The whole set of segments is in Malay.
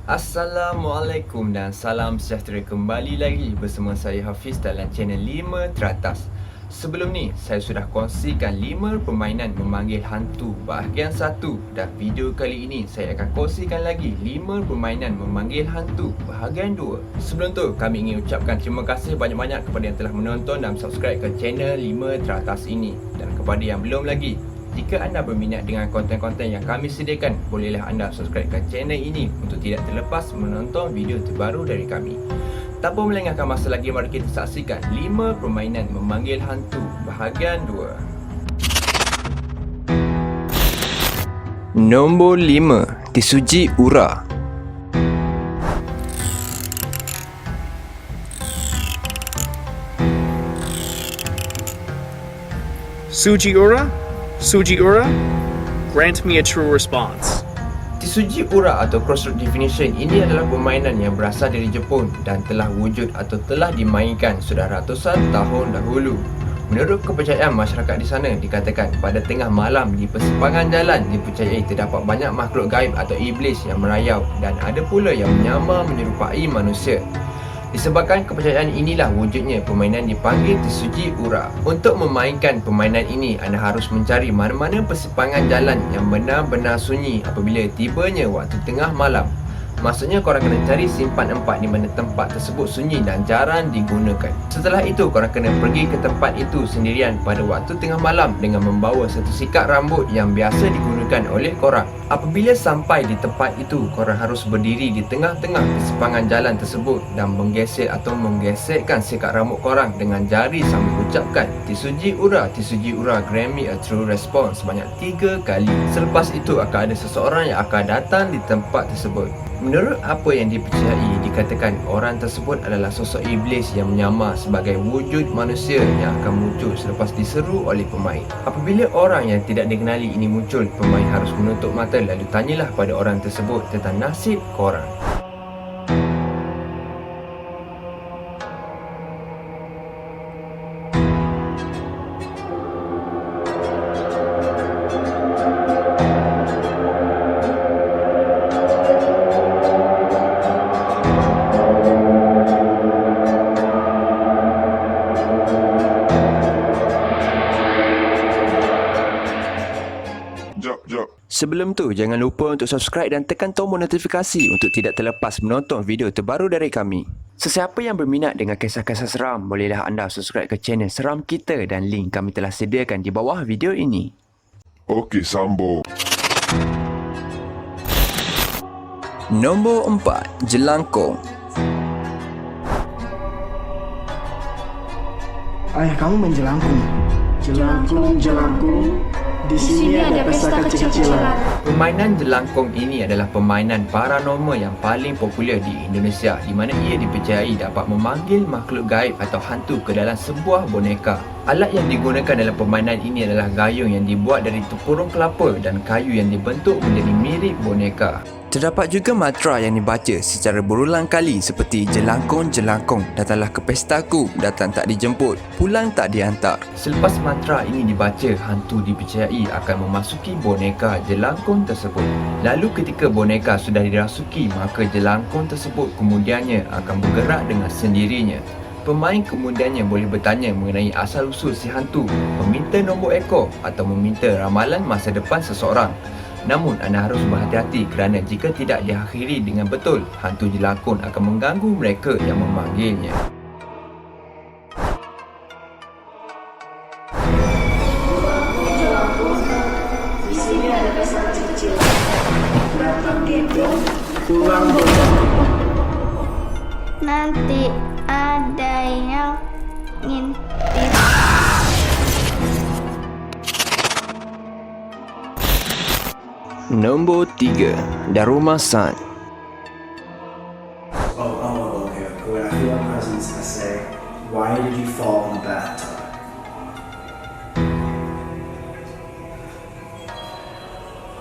Assalamualaikum dan salam sejahtera, kembali lagi bersama saya Hafiz dalam channel 5 Teratas. Sebelum ni, saya sudah kongsikan 5 permainan memanggil hantu bahagian 1, dan video kali ini saya akan kongsikan lagi 5 permainan memanggil hantu bahagian 2. Sebelum tu, kami ingin ucapkan terima kasih banyak-banyak kepada yang telah menonton dan subscribe ke channel 5 Teratas ini. Dan kepada yang belum lagi, jika anda berminat dengan konten-konten yang kami sediakan, bolehlah anda subscribe ke channel ini untuk tidak terlepas menonton video terbaru dari kami. Tanpa melengahkan masa lagi, mari kita saksikan 5 permainan memanggil hantu bahagian 2. Nombor 5, Tisuji Ura. Sujiura, grant me a true response. Tisuji Ura atau Crossroad Definition ini adalah permainan yang berasal dari Jepun dan telah wujud atau telah dimainkan sudah ratusan tahun dahulu. Menurut kepercayaan masyarakat di sana, dikatakan pada tengah malam di persimpangan jalan dipercayai terdapat banyak makhluk gaib atau iblis yang merayau, dan ada pula yang menyamar menyerupai manusia. Disebabkan kepercayaan inilah wujudnya permainan dipanggil Tisuji Ura. Untuk memainkan permainan ini, anda harus mencari mana-mana persimpangan jalan yang benar-benar sunyi apabila tibanya waktu tengah malam. Maksudnya korang kena cari simpan 4 di mana tempat tersebut sunyi dan jarang digunakan. Setelah itu, korang kena pergi ke tempat itu sendirian pada waktu tengah malam dengan membawa satu sikat rambut yang biasa digunakan oleh korang. Apabila sampai di tempat itu, korang harus berdiri di tengah-tengah persimpangan jalan tersebut dan menggesekkan sikat rambut korang dengan jari sambil ucapkan Tisuji Ura, grant me a true response sebanyak 3 kali. Selepas itu akan ada seseorang yang akan datang di tempat tersebut. Menurut apa yang dipercayai, dikatakan orang tersebut adalah sosok iblis yang menyamar sebagai wujud manusia yang akan muncul selepas diseru oleh pemain. Apabila orang yang tidak dikenali ini muncul, pemain harus menutup mata lalu tanyalah pada orang tersebut tentang nasib korang. Sebelum tu, jangan lupa untuk subscribe dan tekan tombol notifikasi untuk tidak terlepas menonton video terbaru dari kami. Sesiapa yang berminat dengan kisah-kisah seram, bolehlah anda subscribe ke channel seram kita dan link kami telah sediakan di bawah video ini. Okey, sambung. Nombor 4, Jelangkung. Ayah kamu menjelangkung. Jelangkung. Di sini ada pesta kecil-kecilan. Permainan jelangkung ini adalah permainan paranormal yang paling popular di Indonesia, di mana ia dipercayai dapat memanggil makhluk gaib atau hantu ke dalam sebuah boneka. Alat yang digunakan dalam permainan ini adalah gayung yang dibuat dari tempurung kelapa dan kayu yang dibentuk menjadi mirip boneka. Terdapat juga mantra yang dibaca secara berulang kali seperti jelangkung, datanglah ke pestaku, datang tak dijemput, pulang tak dihantar. Selepas mantra ini dibaca, hantu dipercayai akan memasuki boneka jelangkung tersebut. Lalu ketika boneka sudah dirasuki, maka jelangkung tersebut kemudiannya akan bergerak dengan sendirinya. Pemain kemudiannya boleh bertanya mengenai asal-usul si hantu, meminta nombor ekor atau meminta ramalan masa depan seseorang. Namun anda harus berhati-hati kerana jika tidak diakhiri dengan betul, hantu jelangkung akan mengganggu mereka yang memanggilnya. Di sini ada pesta kecil-kecilan. Nanti ada yang ngintip. Nombor 3, Darumasan. Okay. When I feel a presence, I say, why did you fall in the bathtub?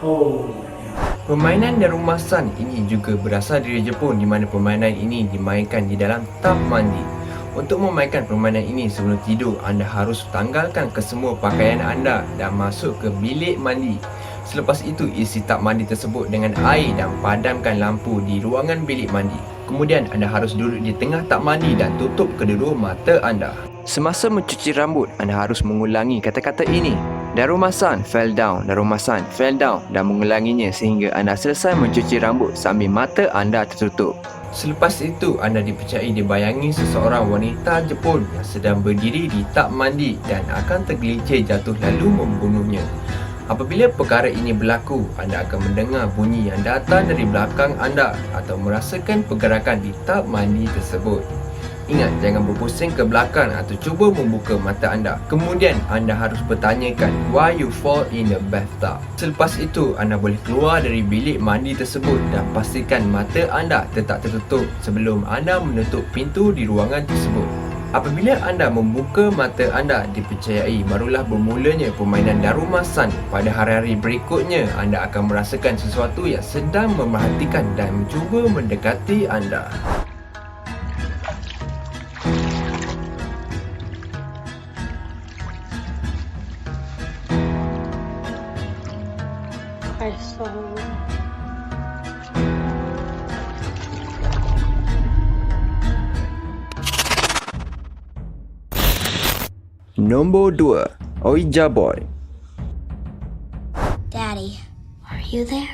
Oh my god. Permainan Darumasan ini juga berasal dari Jepun, di mana permainan ini dimainkan di dalam tub mandi. Untuk memainkan permainan ini sebelum tidur, anda harus tanggalkan kesemua pakaian anda dan masuk ke bilik mandi. Selepas itu, isi tap mandi tersebut dengan air dan padamkan lampu di ruangan bilik mandi. Kemudian anda harus duduk di tengah tap mandi dan tutup kedua-dua mata anda. Semasa mencuci rambut, anda harus mengulangi kata-kata ini. Darumasan fell down, Darumasan fell down, dan mengulanginya sehingga anda selesai mencuci rambut sambil mata anda tertutup. Selepas itu, anda dipercayai dibayangi seseorang wanita Jepun yang sedang berdiri di tap mandi dan akan tergelincir jatuh lalu membunuhnya. Apabila perkara ini berlaku, anda akan mendengar bunyi yang datang dari belakang anda atau merasakan pergerakan di tap mandi tersebut. Ingat, jangan berpusing ke belakang atau cuba membuka mata anda. Kemudian, anda harus bertanyakan why you fall in the bathtub. Selepas itu, anda boleh keluar dari bilik mandi tersebut dan pastikan mata anda tetap tertutup sebelum anda menutup pintu di ruangan tersebut. Apabila anda membuka mata anda, dipercayai barulah bermulanya permainan Darumasan. Pada hari-hari berikutnya, anda akan merasakan sesuatu yang sedang memerhatikan dan mencuba mendekati anda. I saw Nombor 2. Ouija Board. Daddy, are you there?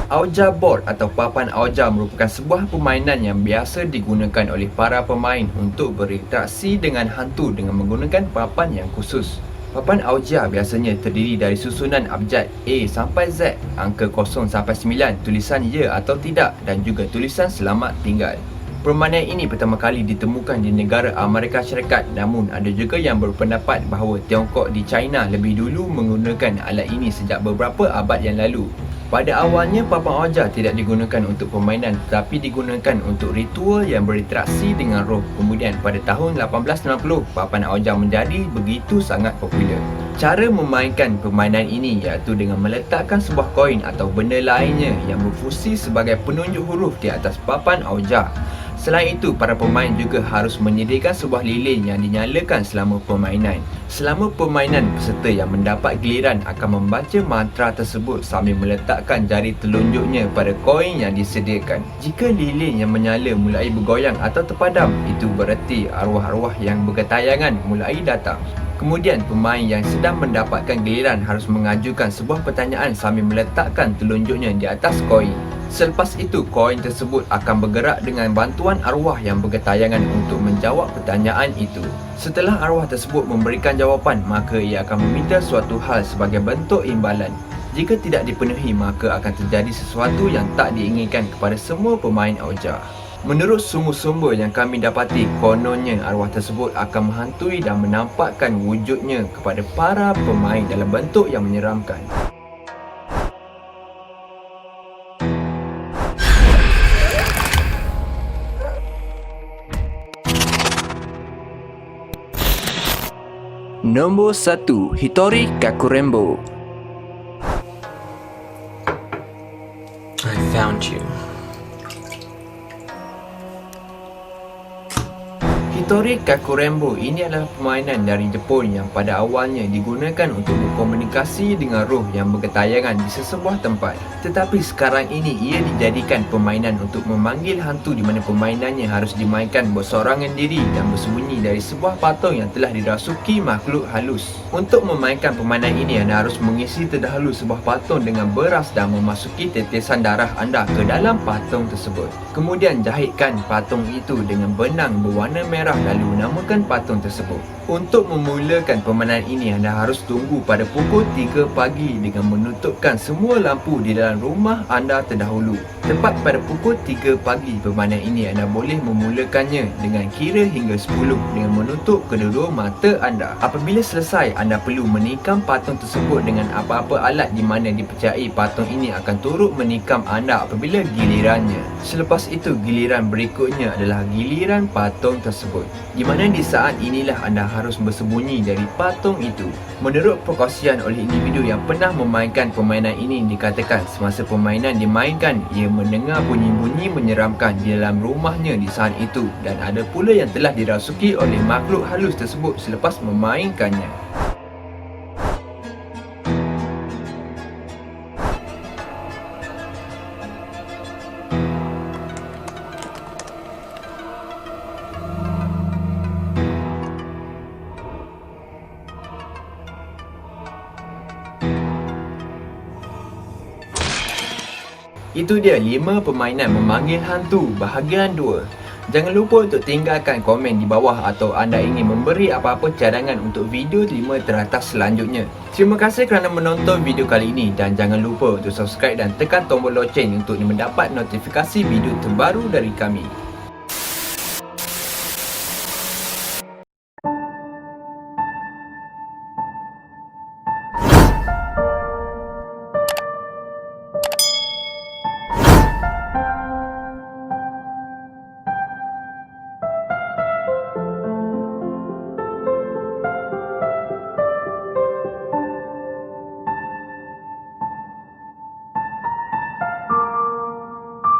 Ouija board atau papan Ouija merupakan sebuah permainan yang biasa digunakan oleh para pemain untuk berinteraksi dengan hantu dengan menggunakan papan yang khusus. Papan Ouija biasanya terdiri dari susunan abjad A sampai Z, angka 0 sampai 9, tulisan ya atau tidak dan juga tulisan selamat tinggal. Permainan ini pertama kali ditemukan di negara Amerika Syarikat, namun ada juga yang berpendapat bahawa Tiongkok di China lebih dulu menggunakan alat ini sejak beberapa abad yang lalu. Pada awalnya, papan Ouija tidak digunakan untuk permainan tetapi digunakan untuk ritual yang berinteraksi dengan roh. Kemudian pada tahun 1890, papan Ouija menjadi begitu sangat popular. Cara memainkan permainan ini iaitu dengan meletakkan sebuah koin atau benda lainnya yang berfungsi sebagai penunjuk huruf di atas papan Ouija. Selain itu, para pemain juga harus menyediakan sebuah lilin yang dinyalakan selama permainan. Selama permainan, peserta yang mendapat giliran akan membaca mantra tersebut sambil meletakkan jari telunjuknya pada koin yang disediakan. Jika lilin yang menyala mulai bergoyang atau terpadam, itu bererti arwah-arwah yang bergetayangan mulai datang. Kemudian, pemain yang sedang mendapatkan giliran harus mengajukan sebuah pertanyaan sambil meletakkan telunjuknya di atas koin. Selepas itu, koin tersebut akan bergerak dengan bantuan arwah yang bergetayangan untuk menjawab pertanyaan itu. Setelah arwah tersebut memberikan jawapan, maka ia akan meminta suatu hal sebagai bentuk imbalan. Jika tidak dipenuhi, maka akan terjadi sesuatu yang tak diinginkan kepada semua pemain Ouija. Menurut sumber-sumber yang kami dapati, kononnya arwah tersebut akan menghantui dan menampakkan wujudnya kepada para pemain dalam bentuk yang menyeramkan. Nombor 1. Hitori Kakurembo. I found you. Hitori Kakurembo ini adalah permainan dari Jepun yang pada awalnya digunakan untuk berkomunikasi dengan roh yang bergetayangan di sesebuah tempat. Tetapi sekarang ini ia dijadikan permainan untuk memanggil hantu di mana permainannya harus dimainkan bersorangan diri dan bersembunyi dari sebuah patung yang telah dirasuki makhluk halus. Untuk memainkan permainan ini, anda harus mengisi terdahulu sebuah patung dengan beras dan memasuki tetesan darah anda ke dalam patung tersebut. Kemudian jahitkan patung itu dengan benang berwarna merah lalu namakan patung tersebut. Untuk memulakan permainan ini, anda harus tunggu pada pukul 3 pagi dengan menutupkan semua lampu di dalam rumah anda terdahulu. Tepat pada pukul 3 pagi permainan ini, anda boleh memulakannya dengan kira hingga 10 dengan menutup kedua-dua mata anda. Apabila selesai, anda perlu menikam patung tersebut dengan apa-apa alat di mana dipercayai patung ini akan turut menikam anda apabila gilirannya. Selepas itu, giliran berikutnya adalah giliran patung tersebut, di mana di saat inilah anda harus bersembunyi dari patung itu. Menurut perkongsian oleh individu yang pernah memainkan permainan ini, dikatakan semasa permainan dimainkan, ia mendengar bunyi-bunyi menyeramkan di dalam rumahnya di saat itu, dan ada pula yang telah dirasuki oleh makhluk halus tersebut selepas memainkannya. Itu dia 5 permainan memanggil hantu bahagian 2. Jangan lupa untuk tinggalkan komen di bawah atau anda ingin memberi apa-apa cadangan untuk video 5 teratas selanjutnya. Terima kasih kerana menonton video kali ini dan jangan lupa untuk subscribe dan tekan tombol loceng untuk mendapat notifikasi video terbaru dari kami.